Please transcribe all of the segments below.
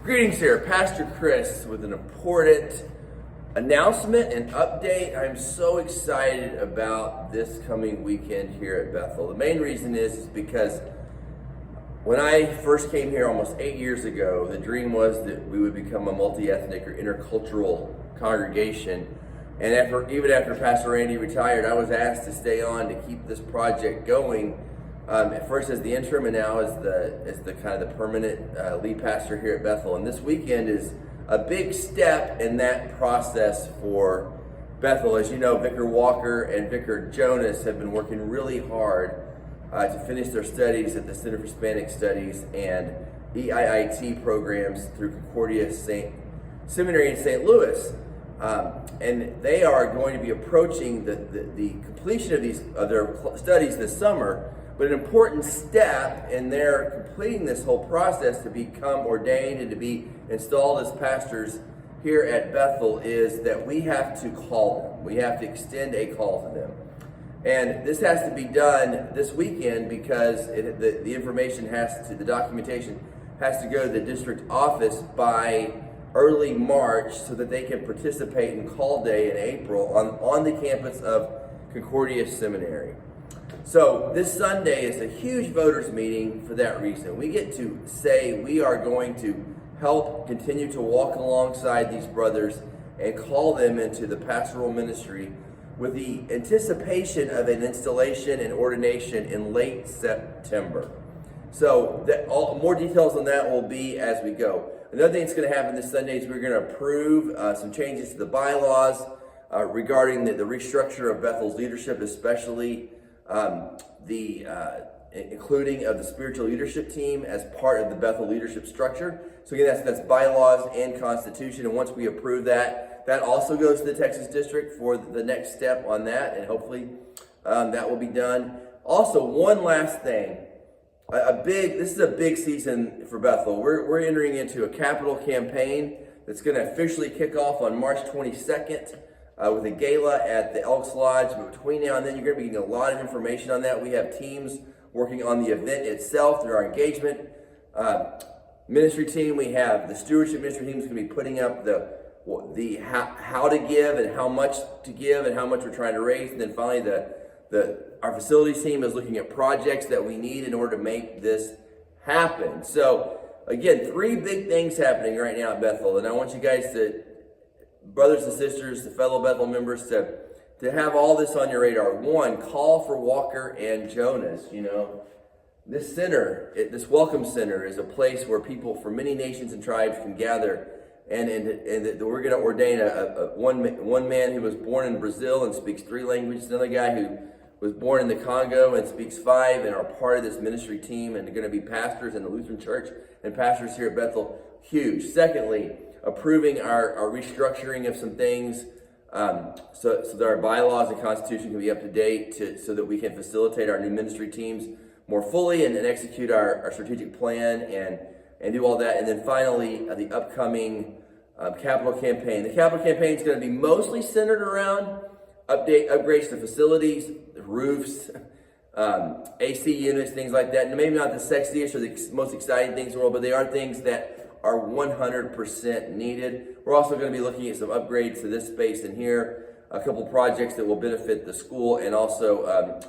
Greetings here, Pastor Chris with an important announcement and update. I'm so excited about this coming weekend here at Bethel. The main reason is because when I first came here almost 8 years ago, the dream was that we would become a multi-ethnic or intercultural congregation. And even after Pastor Randy retired, I was asked to stay on to keep this project going. At first as the interim, and now as the kind of the permanent lead pastor here at Bethel. And this weekend is a big step in that process for Bethel. As you know, Vicar Walker and Vicar Jonas have been working really hard to finish their studies at the Center for Hispanic Studies and EIIT programs through Concordia Seminary in St. Louis. And they are going to be approaching the completion of their studies this summer. But an important step in their completing this whole process to become ordained and to be installed as pastors here at Bethel is that we have to call them. We have to extend a call to them. And this has to be done this weekend because the information the documentation has to go to the district office by early March so that they can participate in call day in April on the campus of Concordia Seminary. So this Sunday is a huge voters meeting for that reason. We get to say we are going to help continue to walk alongside these brothers and call them into the pastoral ministry with the anticipation of an installation and ordination in late September. So more details on that will be as we go. Another thing that's going to happen this Sunday is we're going to approve some changes to the bylaws regarding the restructure of Bethel's leadership, especially including of the spiritual leadership team as part of the Bethel leadership structure. So again, that's bylaws and constitution. And once we approve that also goes to the Texas district for the next step on that. And hopefully that will be done. Also, one last thing. This is a big season for Bethel. We're entering into a capital campaign that's going to officially kick off on March 22nd. With a gala at the Elks Lodge. But between now and then, you're going to be getting a lot of information on that. We have teams working on the event itself through our engagement ministry team. We have the stewardship ministry team is going to be putting up the how to give and how much to give and how much we're trying to raise. And then finally, our facilities team is looking at projects that we need in order to make this happen. So again, 3 big things happening right now at Bethel, and I want you guys brothers and sisters, the fellow Bethel members, to have all this on your radar. 1, call for Walker and Jonas. You know, this center, this welcome center, is a place where people from many nations and tribes can gather, and we're going to ordain one man who was born in Brazil and speaks 3 languages, another guy who was born in the Congo and speaks 5, and are part of this ministry team and are going to be pastors in the Lutheran Church and pastors here at Bethel. Huge. Secondly, approving our restructuring of some things so that our bylaws and constitution can be up to date so that we can facilitate our new ministry teams more fully and execute our strategic plan and do all that. And then finally, the upcoming capital campaign. The capital campaign is going to be mostly centered around upgrades to facilities, roofs, AC units, things like that. And maybe not the sexiest or the most exciting things in the world, but they are things that are 100% needed. We're also going to be looking at some upgrades to this space in here, a couple projects that will benefit the school, and also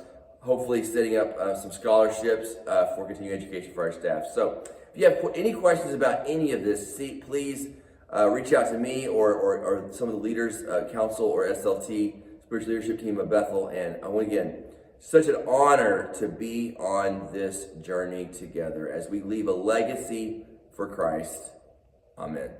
hopefully setting up some scholarships for continuing education for our staff. So if you have any questions about any of this, please reach out to me or some of the leaders, council or SLT, spiritual leadership team of Bethel. And again, such an honor to be on this journey together as we leave a legacy for Christ. Amen.